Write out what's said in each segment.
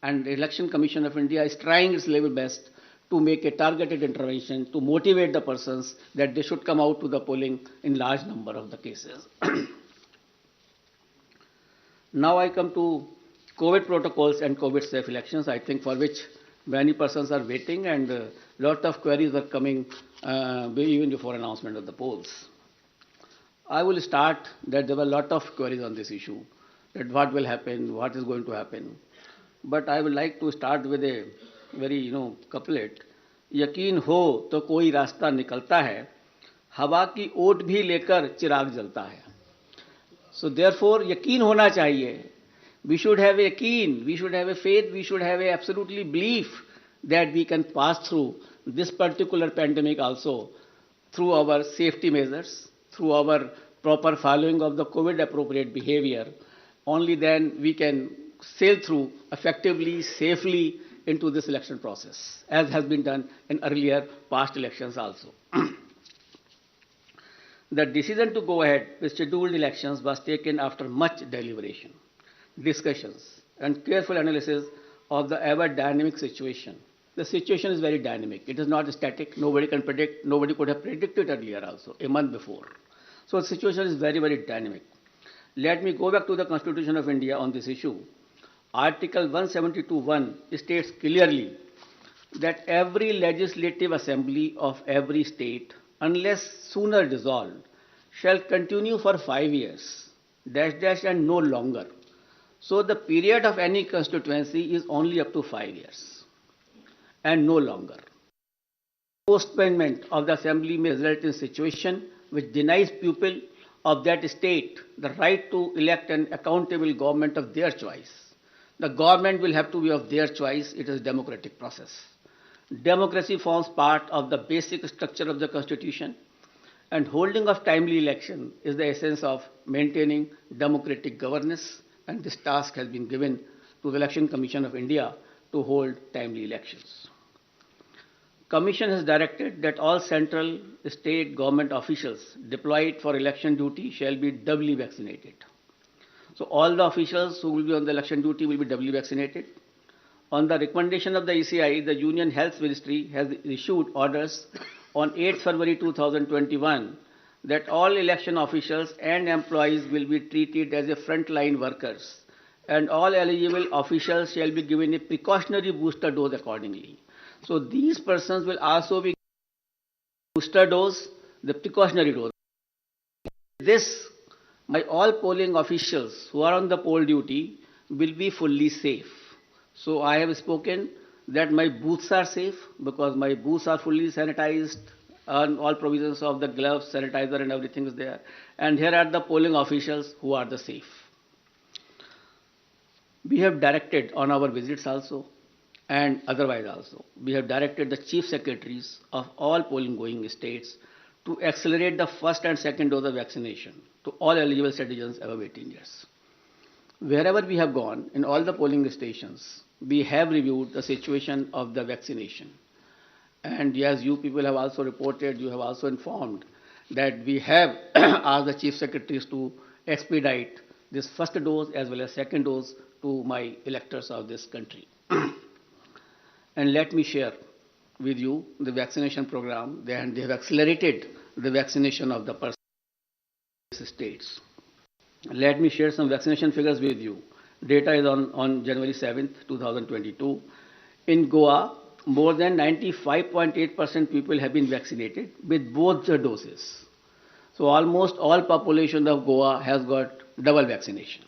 And the Election Commission of India is trying its level best to make a targeted intervention to motivate the persons that they should come out to the polling in large number of the cases. Now I come to COVID protocols and COVID safe elections, I think for which many persons are waiting and a lot of queries are coming even before announcement of the polls. I will start that there were a lot of queries on this issue, that what will happen, what is going to happen. But I would like to start with a very, couplet. यकीन हो तो कोई रास्ता निकलता है, हवा की ओट भी लेकर चिराग जलता है. So therefore, यकीन होना चाहिए. We should have a yaqeen, we should have a faith, we should have a absolutely belief that we can pass through this particular pandemic also through our safety measures, through our proper following of the COVID appropriate behavior. Only then we can sail through effectively, safely into this election process, as has been done in earlier past elections also. The decision to go ahead with scheduled elections was taken after much deliberation, discussions, and careful analysis of the ever dynamic situation. The situation is very dynamic. It is not static. Nobody can predict. Nobody could have predicted earlier also, a month before. So the situation is very, very dynamic. Let me go back to the Constitution of India on this issue. Article 172(1) states clearly that every legislative assembly of every state, unless sooner dissolved, shall continue for 5 years, and no longer. So the period of any constituency is only up to 5 years, and no longer. Postponement of the assembly may result in a situation which denies people of that state the right to elect an accountable government of their choice. The government will have to be of their choice. It is a democratic process. Democracy forms part of the basic structure of the Constitution, and holding of timely election is the essence of maintaining democratic governance, and this task has been given to the Election Commission of India to hold timely elections. Commission has directed that all central state government officials deployed for election duty shall be doubly vaccinated. So all the officials who will be on the election duty will be doubly vaccinated. On the recommendation of the ECI, the Union Health Ministry has issued orders on 8 February 2021 that all election officials and employees will be treated as a frontline workers, and all eligible officials shall be given a precautionary booster dose accordingly. So these persons will also be booster dose, the precautionary dose. This, my all polling officials who are on the poll duty will be fully safe. So I have spoken that my booths are safe because my booths are fully sanitized, and all provisions of the gloves, sanitizer and everything is there. And here are the polling officials who are the safe. We have directed on our visits also and otherwise also, we have directed the chief secretaries of all polling going states to accelerate the first and second dose of vaccination to all eligible citizens above 18 years. Wherever we have gone, in all the polling stations, we have reviewed the situation of the vaccination. And as you people have also reported, you have also informed that we have asked the chief secretaries to expedite this first dose as well as second dose to my electors of this country. And let me share with you the vaccination program, and they have accelerated the vaccination of the states. Let me share some vaccination figures with you. Data is on January 7th, 2022. In Goa, more than 95.8% people have been vaccinated with both the doses. So almost all population of Goa has got double vaccination.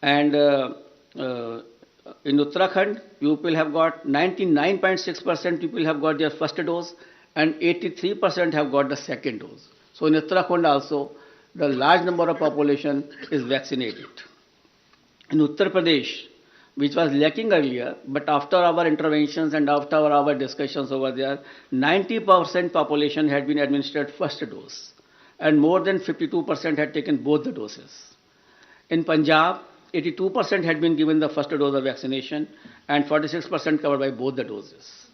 And in Uttarakhand, people have got 99.6% people have got their first dose and 83% have got the second dose. So in Uttarakhand also, the large number of population is vaccinated. In Uttar Pradesh, which was lacking earlier, but after our interventions and after our discussions over there, 90% population had been administered first dose and more than 52% had taken both the doses. In Punjab, 82% had been given the first dose of vaccination and 46% covered by both the doses.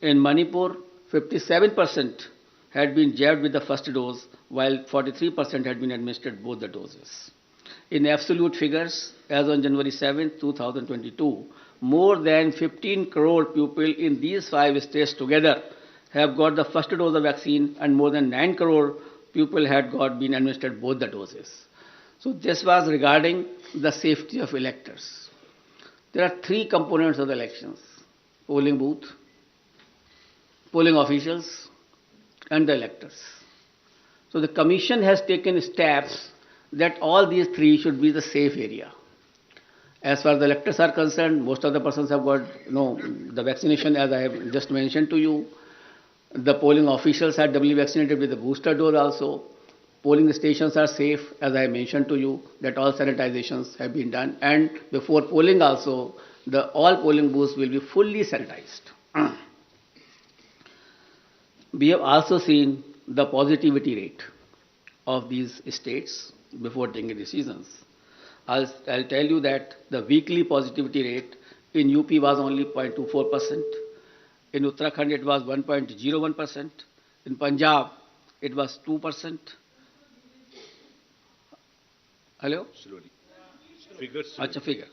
In Manipur, 57% had been jabbed with the first dose while 43% had been administered both the doses. In absolute figures, as on January 7, 2022, more than 15 crore people in these 5 states together have got the first dose of vaccine, and more than 9 crore people had been administered both the doses. So this was regarding the safety of electors. There are three components of the elections: polling booth, polling officials, and the electors. So the Commission has taken steps that all these three should be the safe area. As far as the electors are concerned, most of the persons have got the vaccination, as I have just mentioned to you. The polling officials are doubly vaccinated with the booster dose also. Polling stations are safe, as I mentioned to you, that all sanitizations have been done. And before polling also, all polling booths will be fully sanitized. We have also seen the positivity rate of these states before taking decisions. I'll tell you that the weekly positivity rate in UP was only 0.24%. In Uttarakhand, it was 1.01%. In Punjab, it was 2%. Hello? Slowly. Figures. Acha, figure.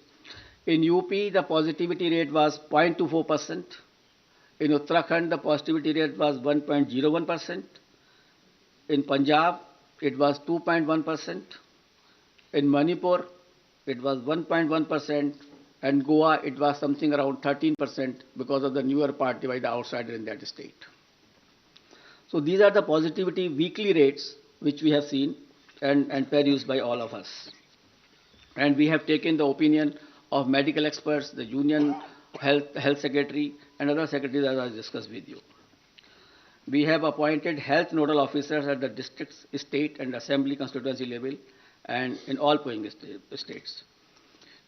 In UP, the positivity rate was 0.24%. In Uttarakhand, the positivity rate was 1.01%. In Punjab, it was 2.1%. In Manipur, it was 1.1%. And Goa, it was something around 13% because of the newer party by the outsider in that state. So these are the positivity weekly rates which we have seen and produced by all of us. And we have taken the opinion of medical experts, the Union Health Secretary, and other secretaries as I discussed with you. We have appointed health nodal officers at the district, state, and assembly constituency level, and in all polling states.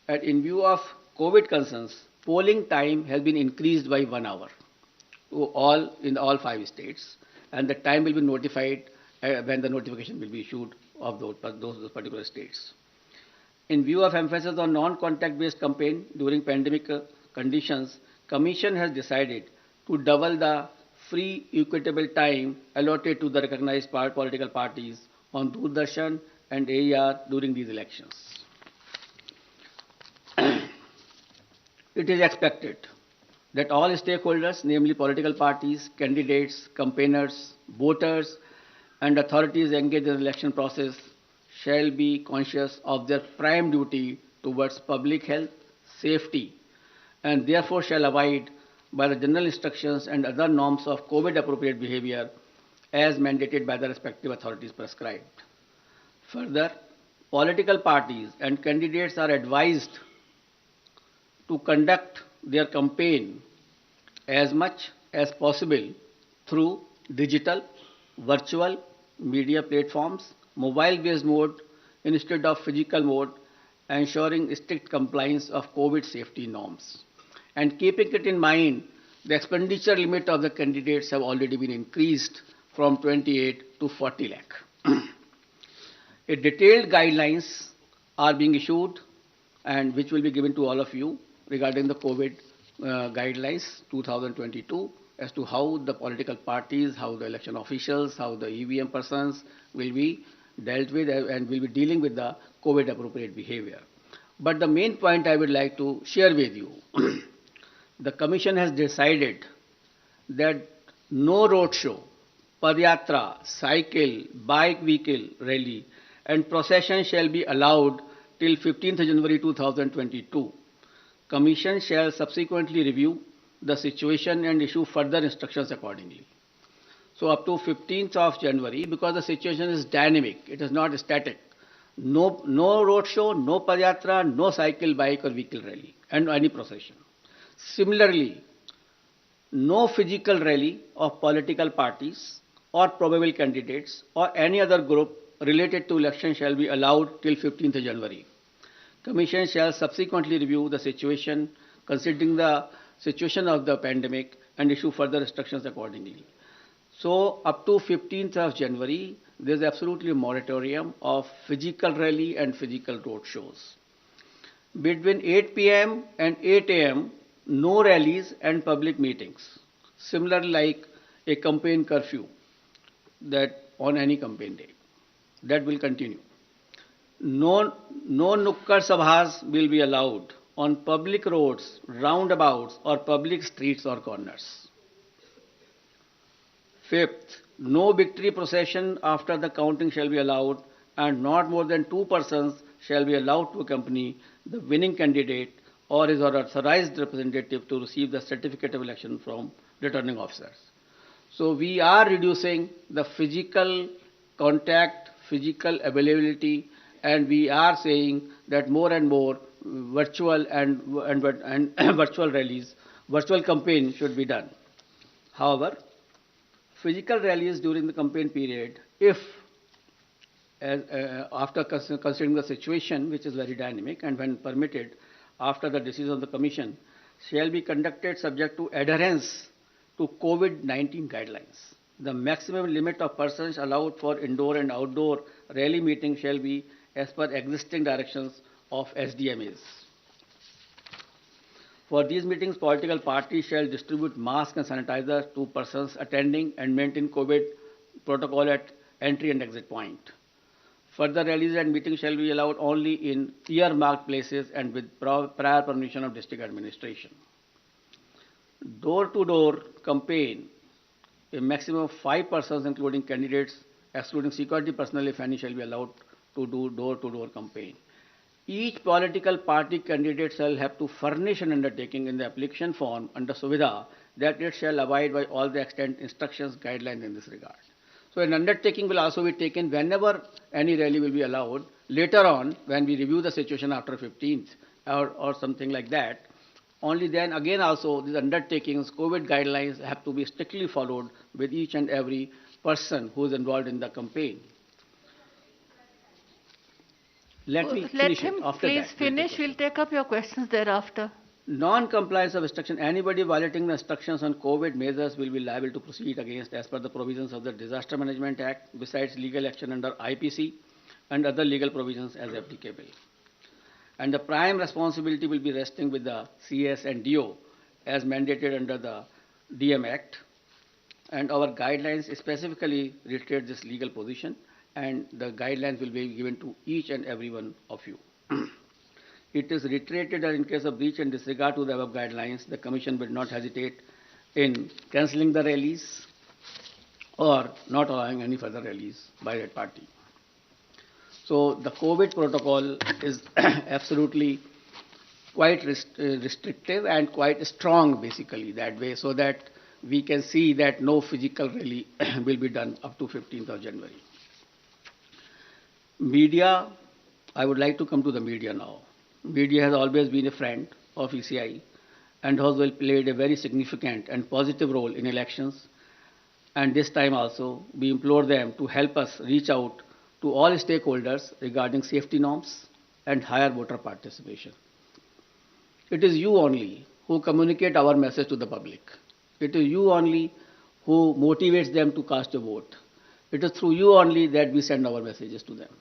And in view of COVID concerns, polling time has been increased by 1 hour in all 5 states, and the time will be notified when the notification will be issued of those particular states. In view of emphasis on non-contact based campaign during pandemic conditions, Commission has decided to double the free equitable time allotted to the recognized political parties on Doordarshan and AER during these elections. It is expected that all stakeholders, namely political parties, candidates, campaigners, voters, and authorities engaged in the election process shall be conscious of their prime duty towards public health, safety, and therefore shall abide by the general instructions and other norms of COVID-appropriate behavior as mandated by the respective authorities prescribed. Further, political parties and candidates are advised to conduct their campaign as much as possible through digital, virtual, media platforms, mobile-based mode instead of physical mode, ensuring strict compliance of COVID safety norms. And keeping it in mind, the expenditure limit of the candidates have already been increased from 28 to 40 lakh. A detailed guidelines are being issued and which will be given to all of you regarding the COVID guidelines 2022 as to how the political parties, how the election officials, how the EVM persons will be dealt with and will be dealing with the COVID appropriate behavior. But the main point I would like to share with you, the Commission has decided that no roadshow, padyatra, cycle, bike vehicle rally and procession shall be allowed till 15th January 2022. Commission shall subsequently review the situation and issue further instructions accordingly. So up to 15th of January, because the situation is dynamic, it is not static. No road show, no padyatra, no cycle, bike or vehicle rally and any procession. Similarly, no physical rally of political parties or probable candidates or any other group related to election shall be allowed till 15th January. Commission shall subsequently review the situation, considering the situation of the pandemic, and issue further instructions accordingly. So, up to 15th of January, there is absolutely a moratorium of physical rally and physical road shows. Between 8 p.m. and 8 a.m., no rallies and public meetings, similar like a campaign curfew that on any campaign day. That will continue. No nukkad sabhas will be allowed on public roads, roundabouts, or public streets or corners. Fifth, no victory procession after the counting shall be allowed, and not more than two persons shall be allowed to accompany the winning candidate or his or authorized representative to receive the certificate of election from returning officers. So we are reducing the physical contact, physical availability, and we are saying that more and more virtual and virtual rallies, virtual campaign should be done. However, physical rallies during the campaign period, if after considering the situation, which is very dynamic, and when permitted, after the decision of the Commission, shall be conducted subject to adherence to COVID-19 guidelines. The maximum limit of persons allowed for indoor and outdoor rally meetings shall be as per existing directions of SDMAs. For these meetings, political parties shall distribute masks and sanitizers to persons attending and maintain COVID protocol at entry and exit point. Further rallies and meetings shall be allowed only in earmarked places and with prior permission of district administration. Door-to-door campaign, a maximum of 5 persons including candidates, excluding security personnel if any, shall be allowed to do door-to-door campaign. Each political party candidate shall have to furnish an undertaking in the application form under Suvidha that it shall abide by all the extant instructions, guidelines in this regard. So an undertaking will also be taken whenever any rally will be allowed. Later on, when we review the situation after 15th or something like that, only then again also these undertakings, COVID guidelines have to be strictly followed with each and every person who is involved in the campaign. Let me finish him it. After please that, finish. We'll take up your questions thereafter. Non-compliance of instruction, anybody violating the instructions on COVID measures will be liable to proceed against as per the provisions of the Disaster Management Act, besides legal action under IPC and other legal provisions as applicable. And the prime responsibility will be resting with the CS and DO as mandated under the DM Act. And our guidelines specifically reiterate this legal position, and the guidelines will be given to each and every one of you. It is reiterated that in case of breach and disregard to the above guidelines, the Commission will not hesitate in cancelling the rallies or not allowing any further rallies by that party. So the COVID protocol is absolutely quite restrictive and quite strong basically that way, so that we can see that no physical rally will be done up to 15th of January. Media, I would like to come to the media now. Media has always been a friend of ECI and has played a very significant and positive role in elections. And this time also, we implore them to help us reach out to all stakeholders regarding safety norms and higher voter participation. It is you only who communicate our message to the public. It is you only who motivates them to cast a vote. It is through you only that we send our messages to them.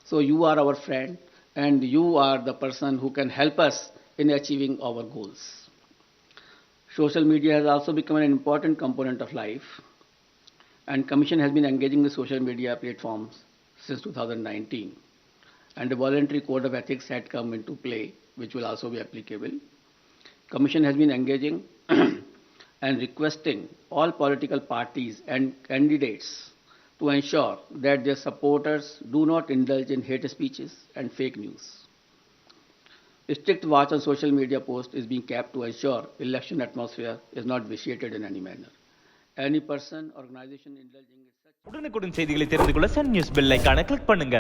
So you are our friend, and you are the person who can help us in achieving our goals. Social media has also become an important component of life, and Commission has been engaging with social media platforms since 2019, and a voluntary code of ethics had come into play, which will also be applicable. Commission has been engaging and requesting all political parties and candidates to ensure that their supporters do not indulge in hate speeches and fake news. A strict watch on social media posts is being kept to ensure election atmosphere is not vitiated in any manner. Any person, organization indulging in such உடனுக்குடன் செய்திகளை தெரிந்து கொள்ள Sun news bell ஐகானை click பண்ணுங்க.